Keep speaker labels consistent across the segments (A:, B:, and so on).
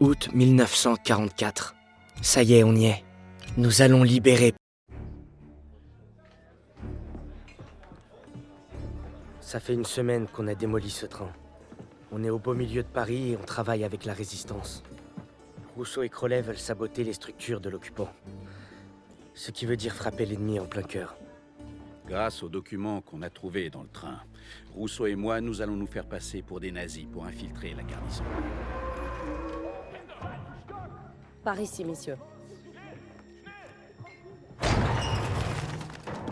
A: Août 1944. Ça y est, on y est. Nous allons libérer. Ça fait une semaine qu'on a démoli ce train. On est au beau milieu de Paris et on travaille avec la résistance. Rousseau et Crollet veulent saboter les structures de l'occupant. Ce qui veut dire frapper l'ennemi en plein cœur.
B: Grâce aux documents qu'on a trouvés dans le train, Rousseau et moi, nous allons nous faire passer pour des nazis pour infiltrer la garnison.
C: Par ici, messieurs.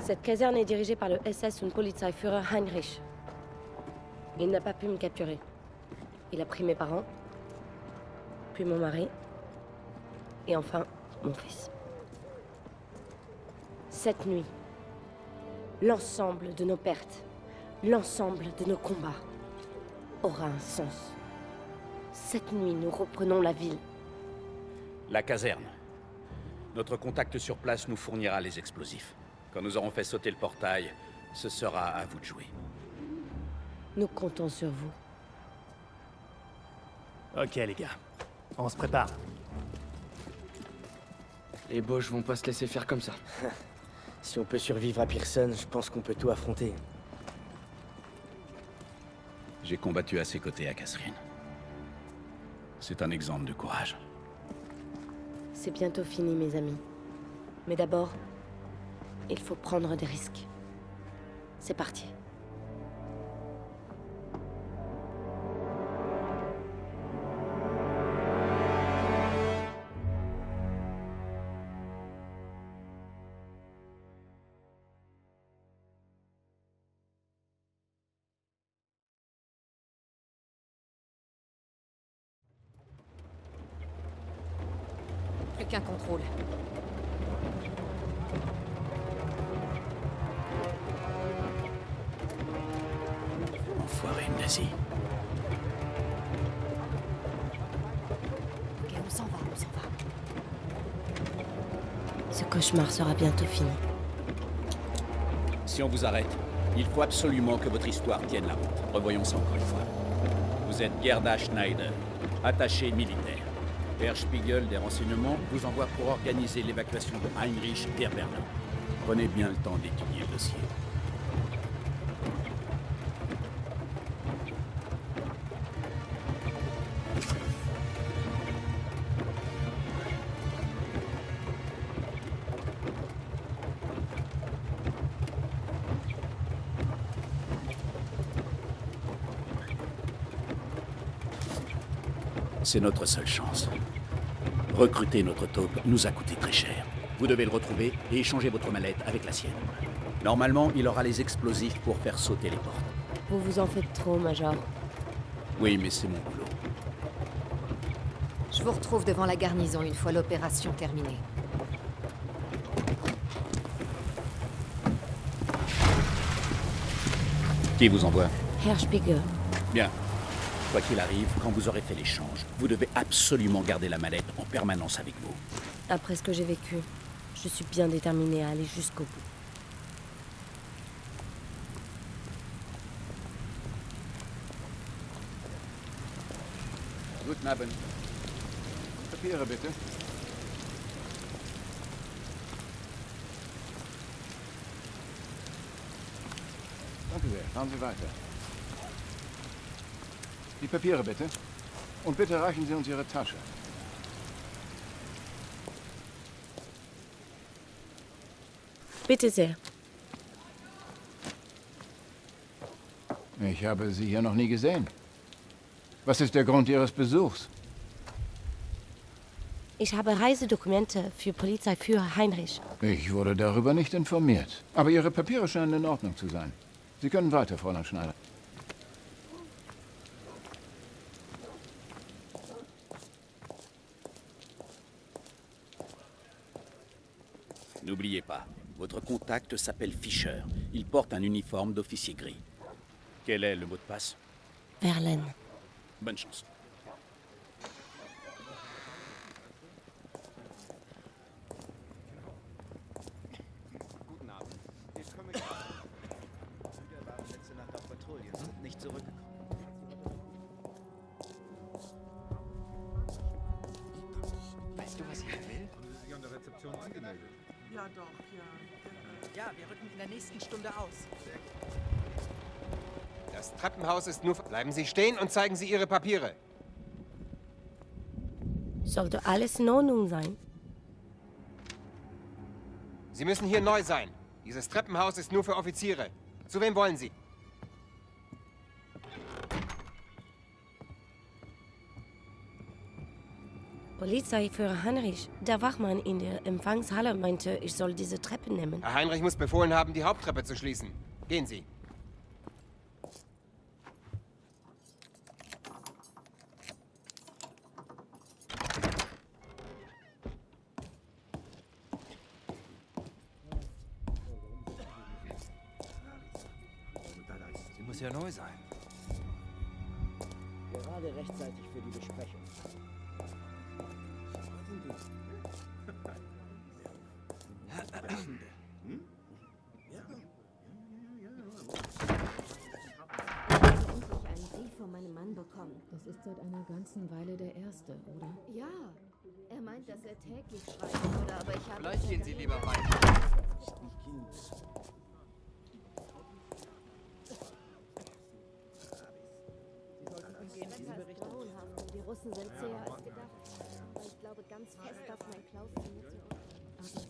C: Cette caserne est dirigée par le SS und Polizeiführer Heinrich. Il n'a pas pu me capturer. Il a pris mes parents, puis mon mari, et enfin, mon fils. Cette nuit, l'ensemble de nos pertes, l'ensemble de nos combats aura un sens. Cette nuit, nous reprenons la ville.
B: La caserne. Notre contact sur place nous fournira les explosifs. Quand nous aurons fait sauter le portail, ce sera à vous de jouer.
C: Nous comptons sur vous.
D: Ok les gars, on se prépare.
A: Les Boches vont pas se laisser faire comme ça. Si on peut survivre à Pearson, je pense qu'on peut tout affronter.
B: J'ai combattu à ses côtés à Kasserine. C'est un exemple de courage.
C: C'est bientôt fini, mes amis. Mais d'abord, il faut prendre des risques. C'est parti.
E: Plus qu'un contrôle.
B: Enfoiré nazi.
E: Ok, on s'en va, on s'en va.
C: Ce cauchemar sera bientôt fini.
B: Si on vous arrête, il faut absolument que votre histoire tienne la route. Revoyons ça encore une fois. Vous êtes Gerda Schneider, attachée militaire. Der Spiegel des renseignements vous envoie pour organiser l'évacuation de Heinrich vers Berlin. Prenez bien le temps d'étudier le dossier. C'est notre seule chance. Recruter notre taupe nous a coûté très cher. Vous devez le retrouver et échanger votre mallette avec la sienne. Normalement, il aura les explosifs pour faire sauter les portes.
C: Vous vous en faites trop, Major.
B: Oui, mais c'est mon boulot.
E: Je vous retrouve devant la garnison une fois l'opération terminée.
B: Qui vous envoie?
C: Herr Spiegel.
B: Bien. Quoi qu'il arrive, quand vous aurez fait l'échange, vous devez absolument garder la mallette en permanence avec vous.
C: Après ce que j'ai vécu, je suis bien déterminée à aller jusqu'au bout.
B: Guten Abend.
F: Papiere, bitte. Danke sehr. Fahren Sie weiter. Die Papiere, bitte. Und bitte reichen Sie uns Ihre Tasche.
C: Bitte sehr.
F: Ich habe Sie hier noch nie gesehen. Was ist der Grund Ihres Besuchs?
C: Ich habe Reisedokumente für Polizeiführer Heinrich.
F: Ich wurde darüber nicht informiert. Aber Ihre Papiere scheinen in Ordnung zu sein. Sie können weiter, Fräulein Schneider.
B: N'oubliez pas, votre contact s'appelle Fischer. Il porte un uniforme d'officier gris. Quel est le mot de passe?
C: Verlaine.
B: Bonne chance.
G: Guten Abend. Ich komme gerade. Wieder waren letzte Nacht auf Patrouille und sind nicht zurückgekommen.
H: Ja, doch, ja.
I: Ja, wir rücken in der nächsten Stunde aus.
J: Das Treppenhaus ist nur... Bleiben Sie stehen und zeigen Sie Ihre Papiere.
C: Sollte alles in Ordnung sein?
J: Sie müssen hier neu sein. Dieses Treppenhaus ist nur für Offiziere. Zu wem wollen Sie?
C: Polizeiführer Heinrich, der Wachmann in der Empfangshalle meinte, ich soll diese Treppe nehmen.
J: Herr Heinrich muss befohlen haben, die Haupttreppe zu schließen. Gehen Sie.
K: Sie muss ja neu sein.
A: Gerade rechtzeitig für die Besprechung.
L: Einen Brief von meinem Mann bekommen.
M: Das ist seit einer ganzen Weile der erste, oder?
L: Ja, er meint, dass er täglich schreiben würde, aber ich habe...
J: Vielleicht gehen Sie lieber weiter.
L: Das Wetter ist grauenhaft und die Russen sind zäher als gedacht. Aber ich glaube ganz fest, dass mein Klaus sie mit zurück...
M: Aber sicher.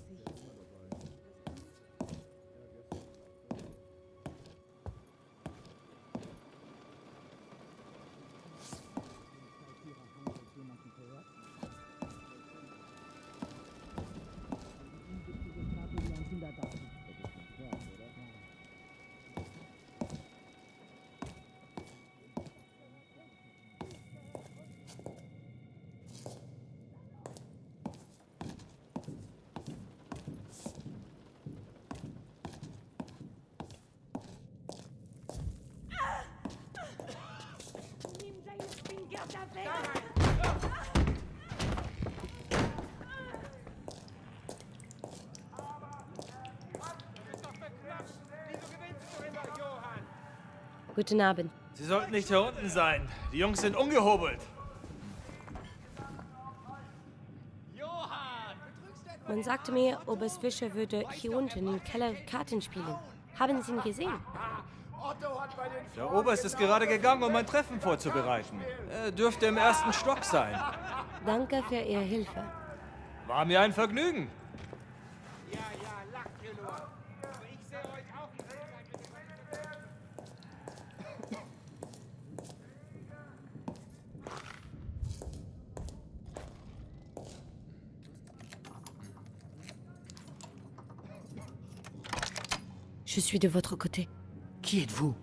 C: Guten Abend.
K: Sie sollten nicht hier unten sein. Die Jungs sind ungehobelt.
C: Man sagte mir, Oberst Fischer würde hier unten im Keller Karten spielen. Haben Sie ihn gesehen?
K: Der Oberst ist gerade gegangen, um ein Treffen vorzubereiten. Er dürfte im ersten Stock sein.
C: Danke für Ihre Hilfe.
K: War mir ein Vergnügen.
C: Je suis de votre côté.
A: Qui êtes-vous?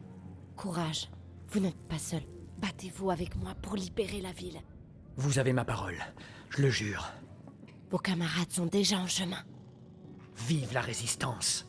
C: Courage. Vous n'êtes pas seul. Battez-vous avec moi pour libérer la ville.
A: Vous avez ma parole, je le jure.
C: Vos camarades sont déjà en chemin.
A: Vive la résistance!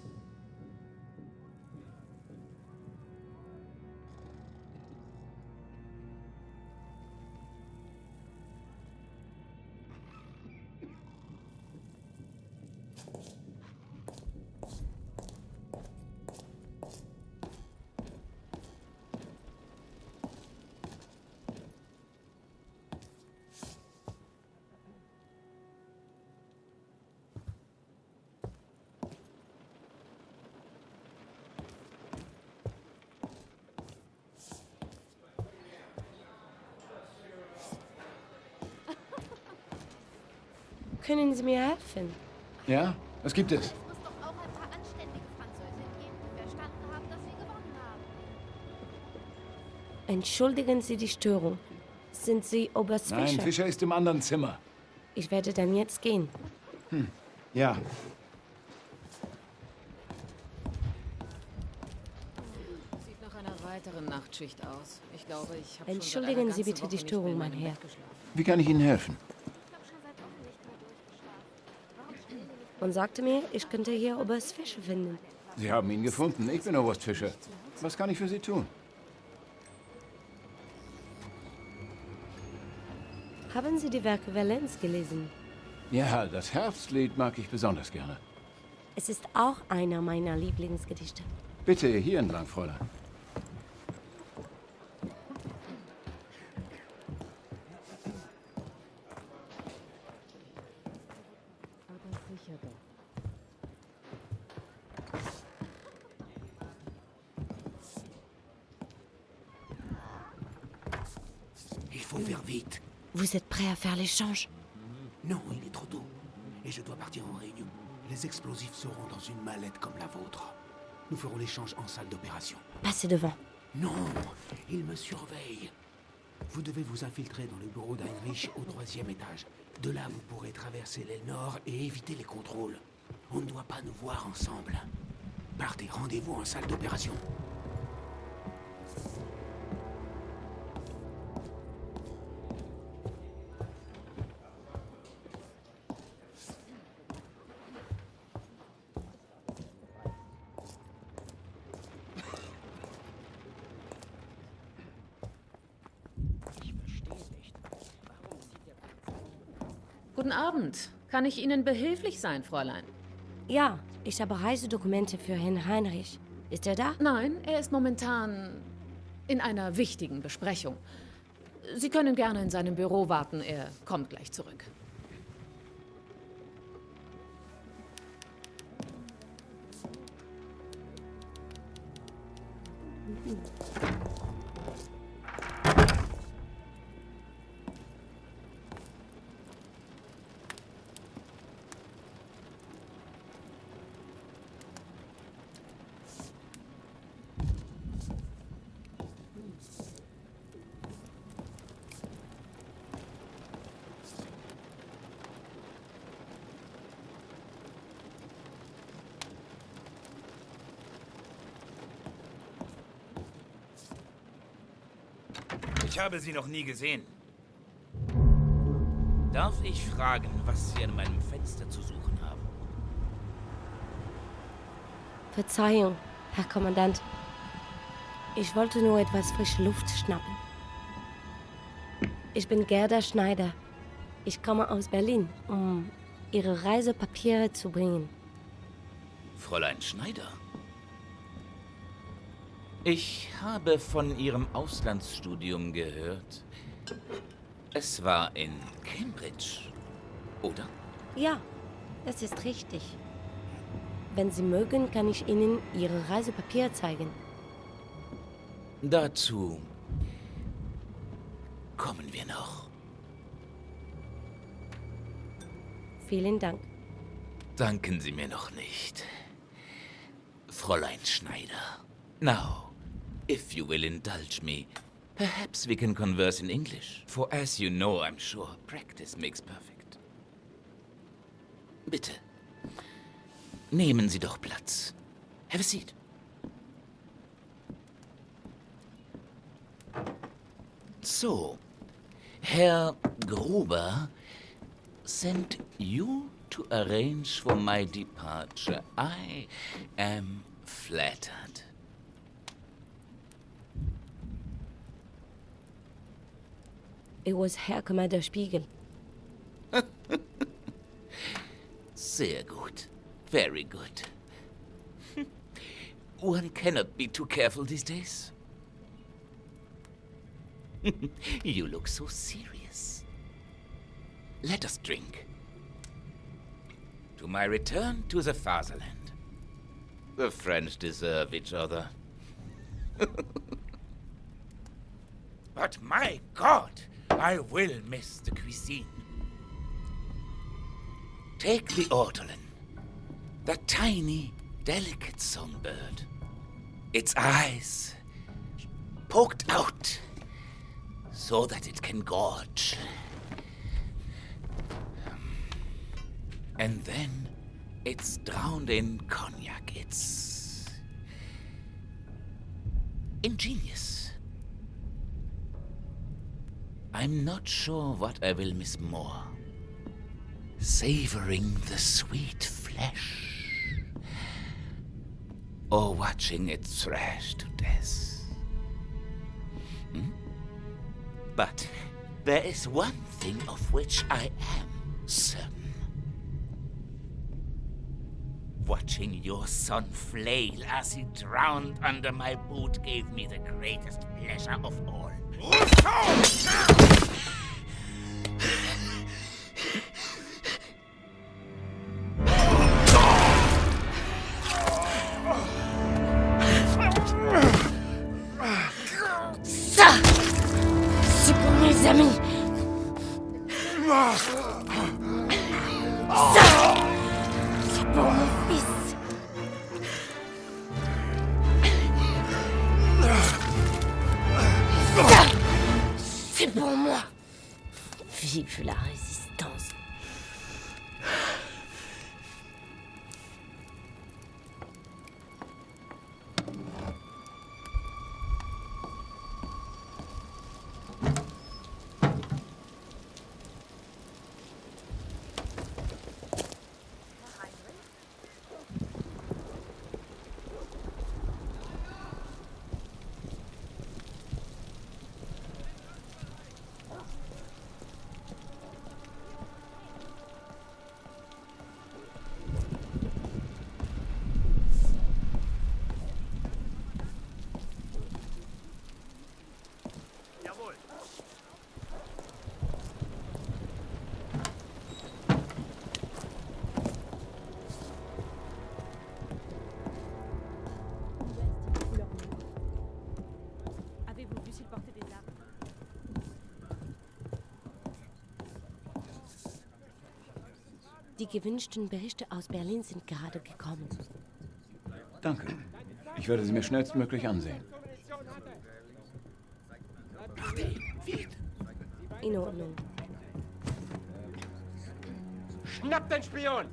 C: Können Sie mir helfen?
F: Ja, was gibt es?
L: Es muss doch auch ein paar anständige Franzosen geben, die verstanden haben, dass wir gewonnen haben.
C: Entschuldigen Sie die Störung. Sind Sie Oberst Fischer?
F: Nein, Fischer ist im anderen Zimmer.
C: Ich werde dann jetzt gehen.
F: Ja.
M: Sieht nach einer weiteren Nachtschicht aus. Ich glaube, ich habe
C: Entschuldigen Sie bitte die Störung, mein Herr.
F: Wie kann ich Ihnen helfen?
L: Ich habe schon seit Wochen nicht mehr durchgeschlafen. Warum spielen wir nicht...
C: Man sagte mir, ich könnte hier Oberst Fischer finden.
F: Sie haben ihn gefunden. Ich bin Oberst Fischer. Was kann ich für Sie tun?
C: Haben Sie die Werke Valenz gelesen?
F: Ja, das Herbstlied mag ich besonders gerne.
C: Es ist auch einer meiner Lieblingsgedichte.
F: Bitte hier entlang, Fräulein.
M: Aber sicher doch.
N: faut faire vite.
C: Vous êtes prêt à faire l'échange?
N: Non, il est trop tôt. Et je dois partir en réunion. Les explosifs seront dans une mallette comme la vôtre. Nous ferons l'échange en salle d'opération.
C: Passez devant.
N: Non, il me surveille. Vous devez vous infiltrer dans le bureau d'Heinrich au 3e étage. De là, vous pourrez traverser l'aile nord et éviter les contrôles. On ne doit pas nous voir ensemble. Partez, rendez-vous en salle d'opération.
M: Guten Abend. Kann ich Ihnen behilflich sein, Fräulein?
C: Ja, ich habe Reisedokumente für Herrn Heinrich. Ist er da?
M: Nein, er ist momentan in einer wichtigen Besprechung. Sie können gerne in seinem Büro warten, er kommt gleich zurück.
O: Ich habe Sie noch nie gesehen. Darf ich fragen, was Sie an meinem Fenster zu suchen haben?
C: Verzeihung, Herr Kommandant. Ich wollte nur etwas frische Luft schnappen. Ich bin Gerda Schneider. Ich komme aus Berlin, um Ihre Reisepapiere zu bringen.
O: Fräulein Schneider? Ich habe von Ihrem Auslandsstudium gehört. Es war in Cambridge, oder?
C: Ja, das ist richtig. Wenn Sie mögen, kann ich Ihnen Ihre Reisepapiere zeigen.
O: Dazu kommen wir noch.
C: Vielen Dank.
O: Danken Sie mir noch nicht. Fräulein Schneider. Now, if you will indulge me, perhaps we can converse in English. For as you know, I'm sure, practice makes perfect. Bitte, nehmen Sie doch Platz. Have a seat. So, Herr Gruber sent you to arrange for my departure. I am flattered.
C: It was Herr Commander Spiegel.
O: Sehr gut. Very good. One cannot be too careful these days. You look so serious. Let us drink. To my return to the fatherland. The French deserve each other. But my God, I will miss the cuisine. Take the ortolan, that tiny, delicate songbird. Its eyes poked out so that it can gorge. And then it's drowned in cognac. It's ingenious. I'm not sure what I will miss more. Savoring the sweet flesh, or watching it thrash to death. But there is one thing of which I am certain. Watching your son flail as he drowned under my boot gave me the greatest pleasure of all.
C: Ça, c'est pour mes amis. fut la résistance. Die gewünschten Berichte aus Berlin sind gerade gekommen.
F: Danke. Ich werde sie mir schnellstmöglich ansehen.
C: In Ordnung.
J: Schnappt den Spion!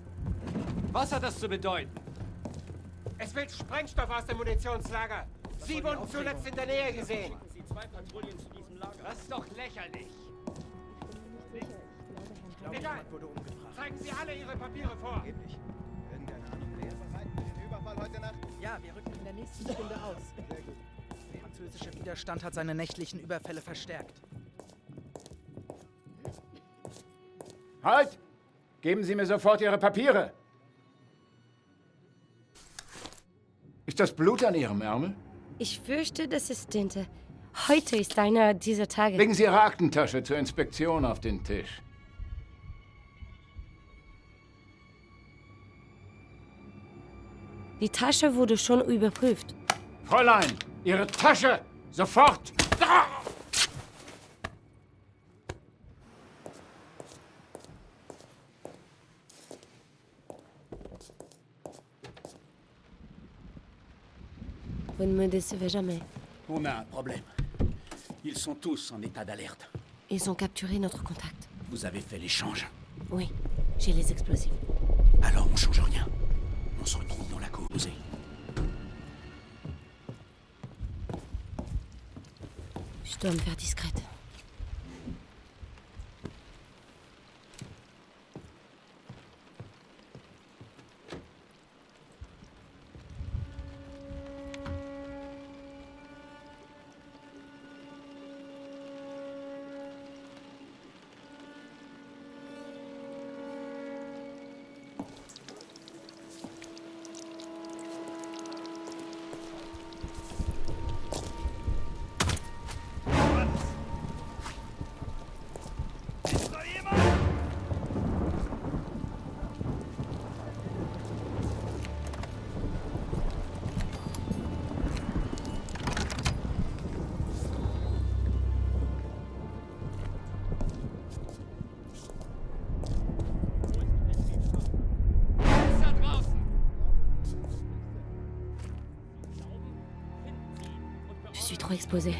K: Was hat das zu bedeuten?
J: Es will Sprengstoff aus dem Munitionslager. Sie wurden zuletzt in der Nähe gesehen.
K: Das ist doch lächerlich.
J: Egal. Zeigen Sie alle Ihre Papiere vor.
G: Irgendeine Ahnung, wer bereit für den Überfall heute Nacht?
I: Ja, wir rücken in der nächsten Stunde aus.
G: Sehr gut.
I: Der französische Widerstand hat seine nächtlichen Überfälle verstärkt.
F: Halt! Geben Sie mir sofort Ihre Papiere! Ist das Blut an Ihrem Ärmel?
C: Ich fürchte, das ist Tinte. Heute ist einer dieser Tage.
F: Legen Sie Ihre Aktentasche zur Inspektion auf den Tisch.
C: Die Tasche wurde schon überprüft.
F: Fräulein, Ihre Tasche! Sofort! Ah!
C: Vous ne me décevez jamais.
B: On a un problème. Ils sont tous en état d'alerte.
C: Ils ont capturé notre contact.
B: Vous avez fait l'échange.
C: Oui, j'ai les explosifs.
B: Alors on change rien. On se retrouve dans la cause.
C: Je dois me faire discrète. Je suis trop exposée.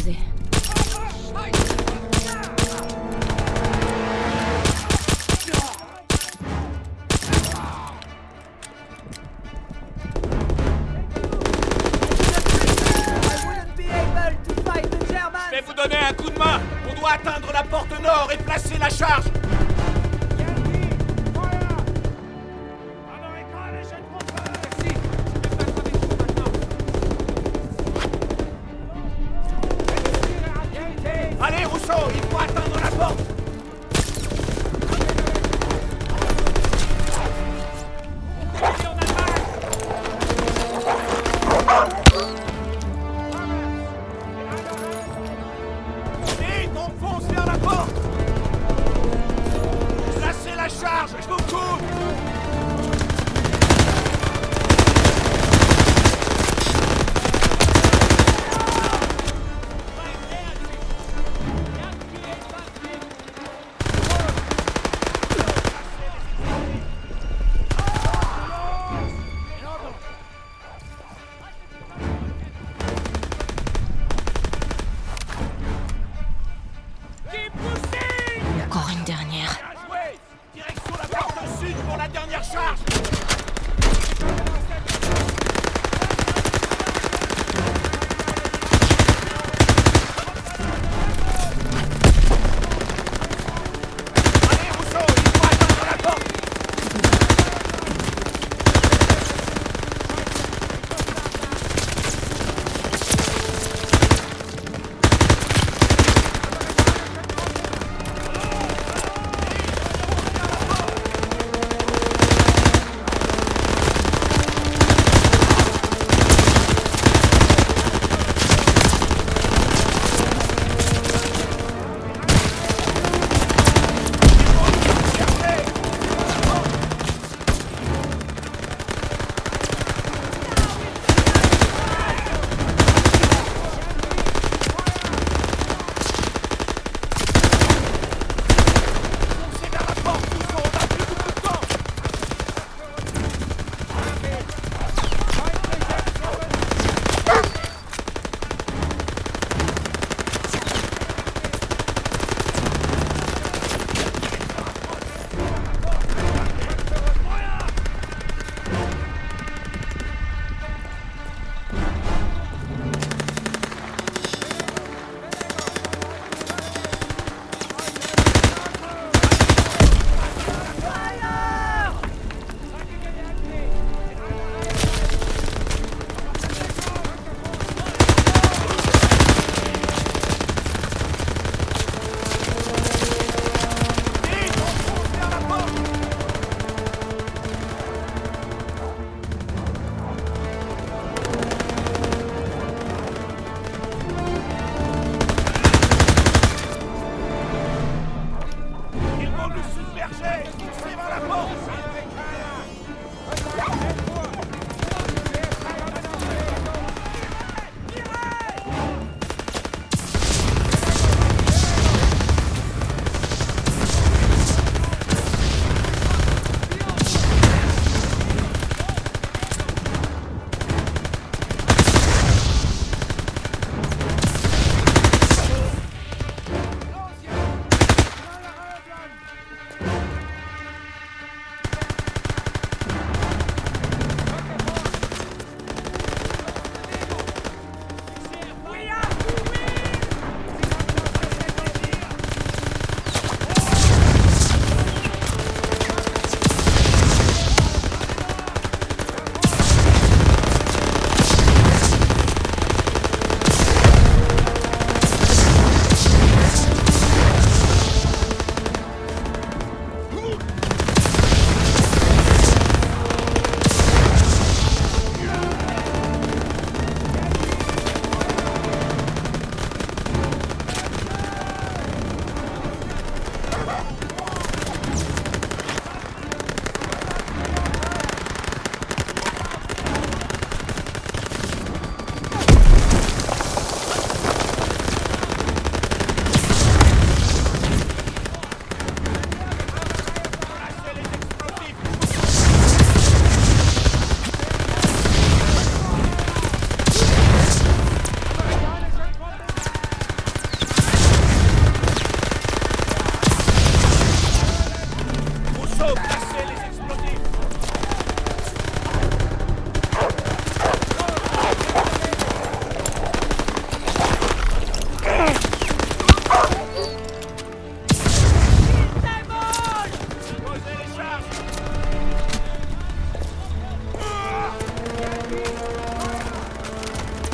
C: exposé.
B: Je vais vous donner un coup de main. On doit atteindre la porte nord et placer la charge. Allez, Rousseau, il faut atteindre la porte. Vite, on fonce vers la porte.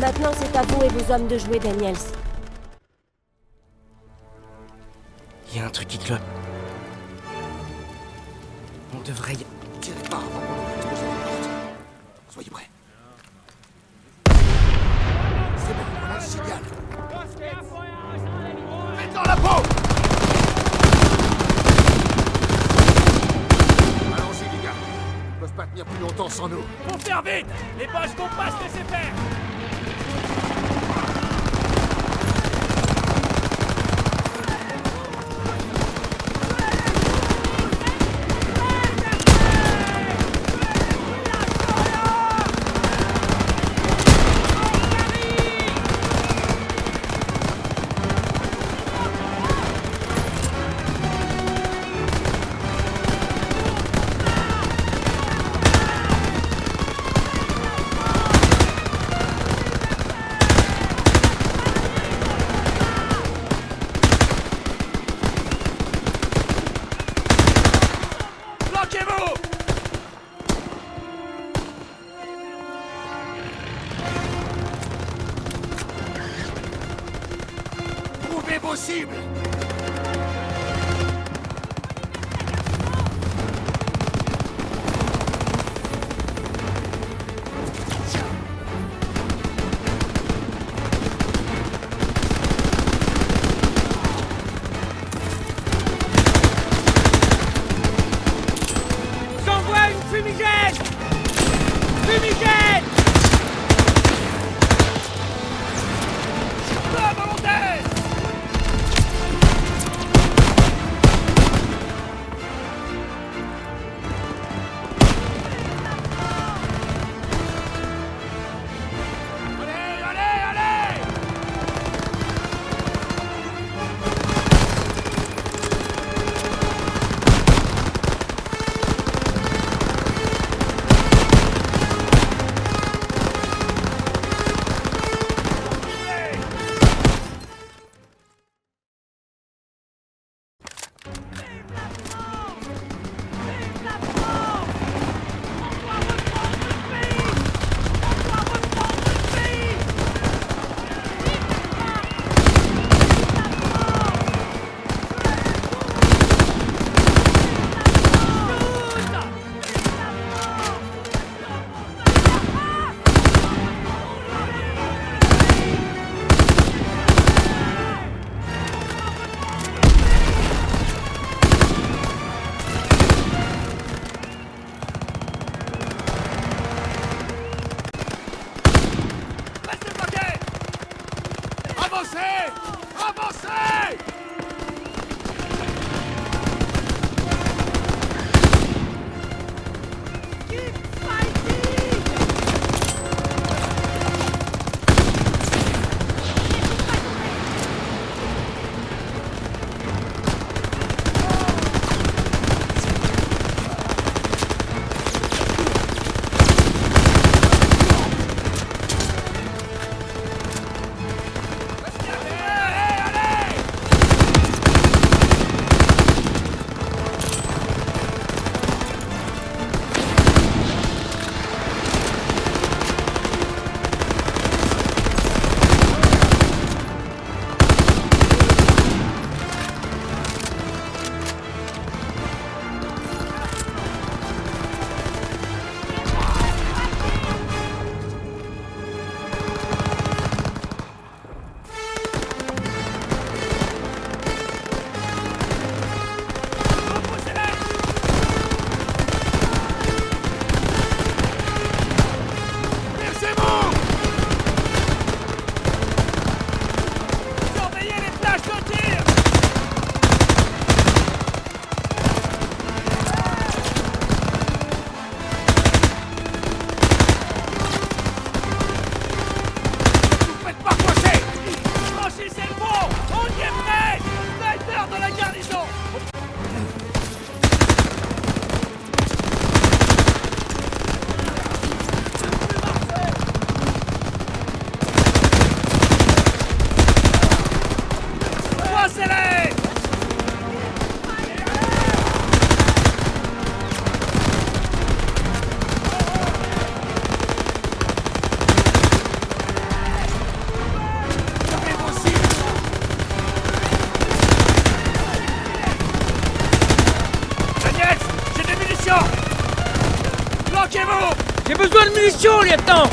C: Maintenant, c'est à vous et vos hommes de jouer, Daniels.
A: Il y a un truc qui clope. On devrait y...
N: Tirez pas avant qu'on ait explosé la porte. Soyez prêts. C'est bon, voilà le signal. Faites dans la peau! Allons-y, les gars. Ils peuvent pas tenir plus longtemps sans nous.
K: Faut faire vite! Les Boches vont pas se laisser faire!
N: Trouvez vos cibles!
J: J'envoie une fumigène! Fumigène!
K: Pas volontaire!
N: Avancez! Avancez!
A: munitions, lieutenant!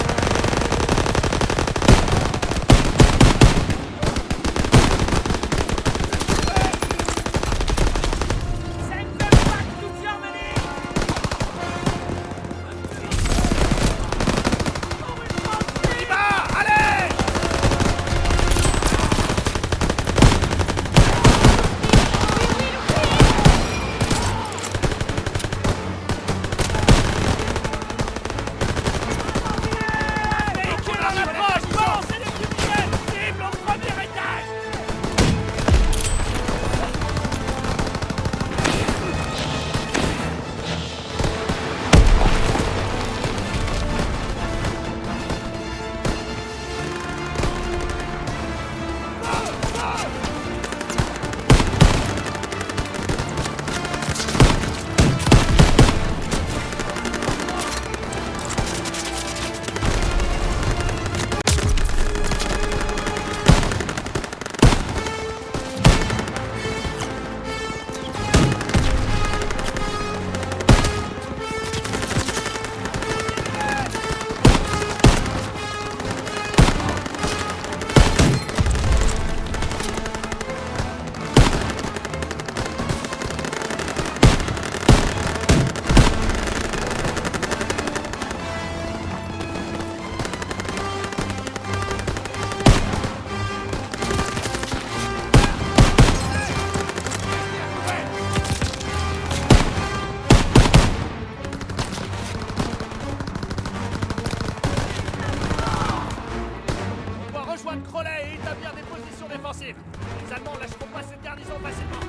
D: Les Allemands ne lâcheront pas cette garnison facilement.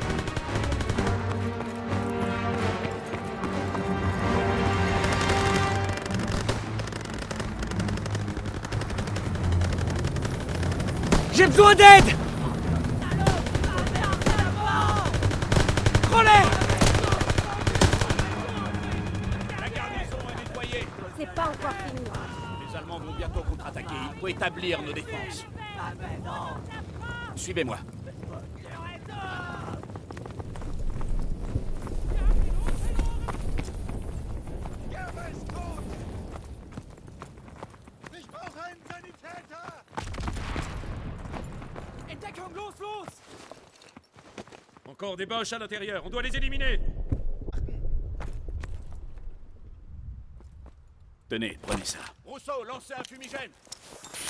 A: J'ai besoin d'aide! Relais!
B: La garnison est nettoyée.
L: C'est pas encore fini.
B: Les Allemands vont bientôt contre-attaquer. Il faut établir nos défenses. Suivez-moi.
J: Encore des Boches à l'intérieur, on doit les éliminer.
B: Tenez, prenez ça.
J: Rousseau, lancez un fumigène.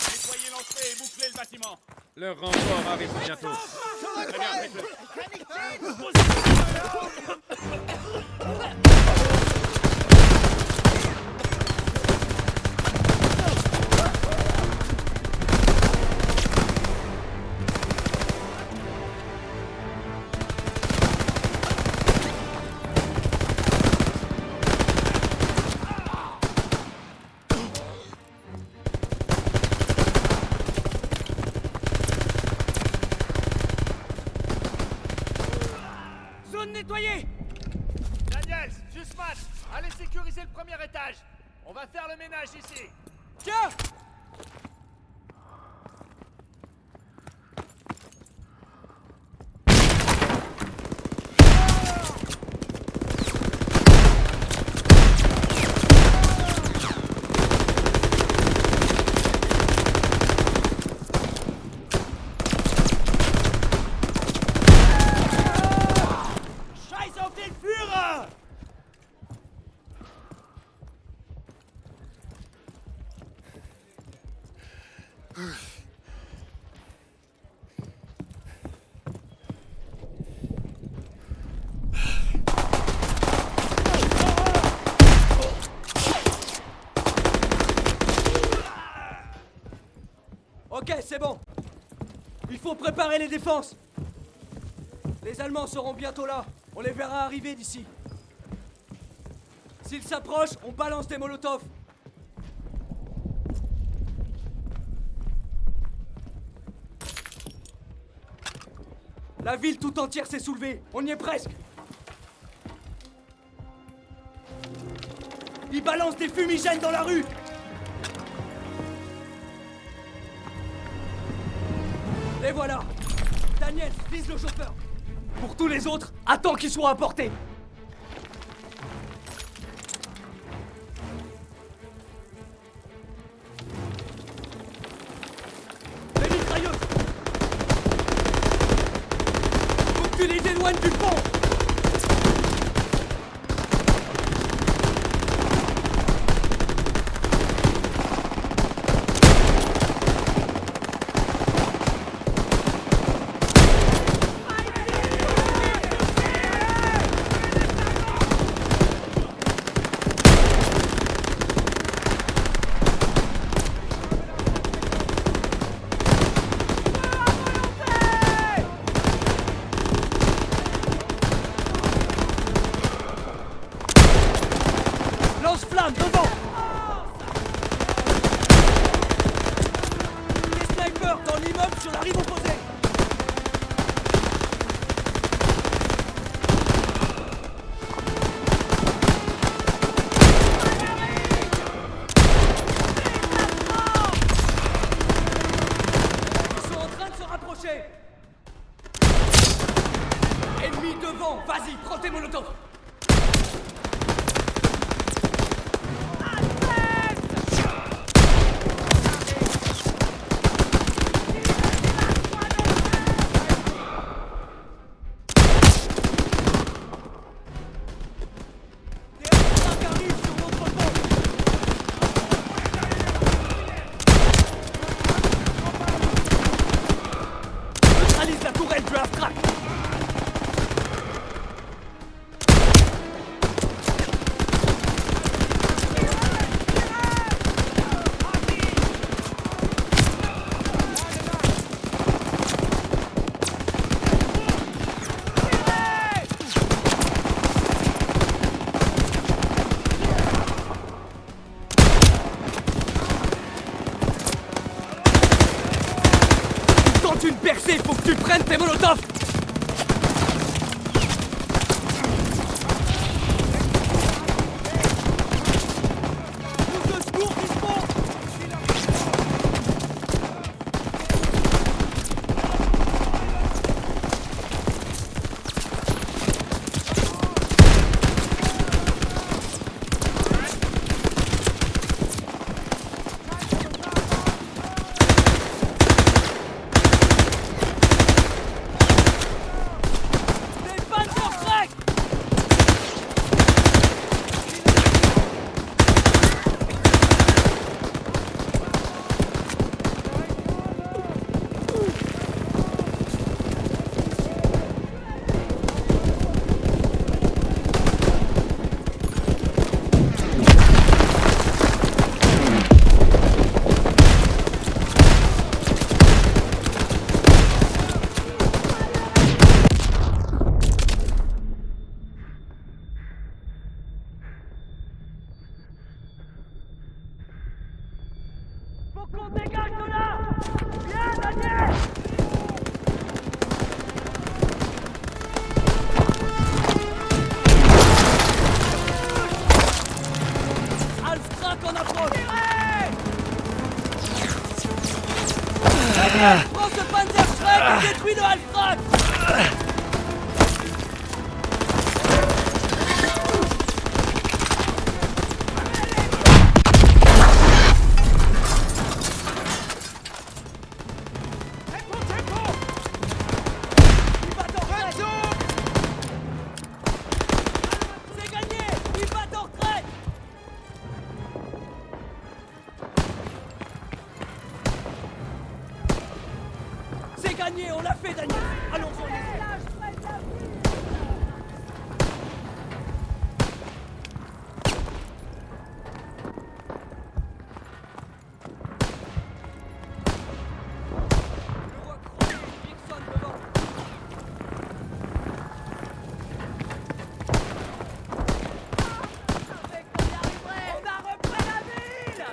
J: Nettoyez l'entrée et bouclez le bâtiment. Leur renfort arrive bientôt. Très bien, faites-le.
D: Nettoyé. Daniels, Sussman, allez sécuriser le premier étage. On va faire le ménage ici. Tiens!
K: Ok, c'est bon. Il faut préparer les défenses. Les Allemands seront bientôt là. On les verra arriver d'ici. S'ils s'approchent, on balance des molotovs. La ville tout entière s'est soulevée. On y est presque. Ils balancent des fumigènes dans la rue. Et voilà. Daniel, vise le chauffeur. Pour tous les autres, attends qu'ils soient à portée. s'éloigne du pont! Lance-flamme, devant! Des snipers dans l'immeuble sur la rive opposée! Ils sont en train de se rapprocher! Ennemi devant! Vas-y, prends tes molotovs! Neutralise la tourelle du half-track! Tente une percée, faut que tu prennes tes molotovs! Nous de secours qui se font! Des Panzerträg! Faut qu'on dégage de là! Viens, Daniel! Half-track en approche! Prends ce Panzerträg et détruis le half-track! C'est gagné! Il bat en retraite! C'est gagné, on l'a fait, Daniel! Allons-y, on y est. Le roi crevé, Dixon devant. On a repris la ville!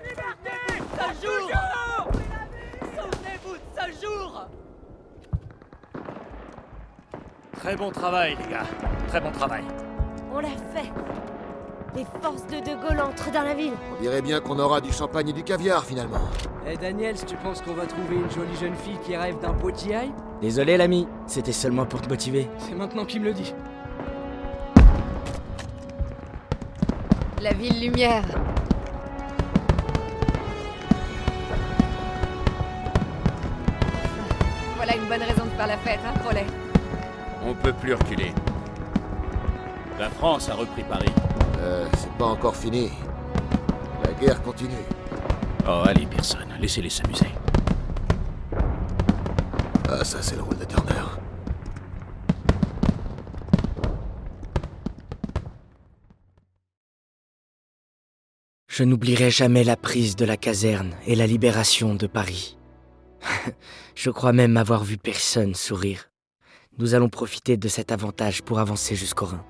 K: Liberté! Ça joue! Souvenez-vous de ce jour!
A: Très bon travail, les gars. Très bon travail.
C: On l'a fait. Les forces de De Gaulle entrent dans la ville.
P: On dirait bien qu'on aura du champagne et du caviar, finalement.
K: Eh Daniel, tu penses qu'on va trouver une jolie jeune fille qui rêve d'un pot GI?
A: Désolé, l'ami. C'était seulement pour te motiver.
K: C'est maintenant qu'il me le dit.
E: La ville lumière. Voilà Voilà une bonne raison de faire la fête, hein, Crowley?
J: On peut plus reculer.
B: La France a repris Paris.
P: C'est pas encore fini. La guerre continue.
B: Oh, allez, personne. Laissez-les s'amuser.
P: Ah, ça, c'est le rôle de Turner.
A: Je n'oublierai jamais la prise de la caserne et la libération de Paris. Je crois même avoir vu personne sourire. Nous allons profiter de cet avantage pour avancer jusqu'au Rhin.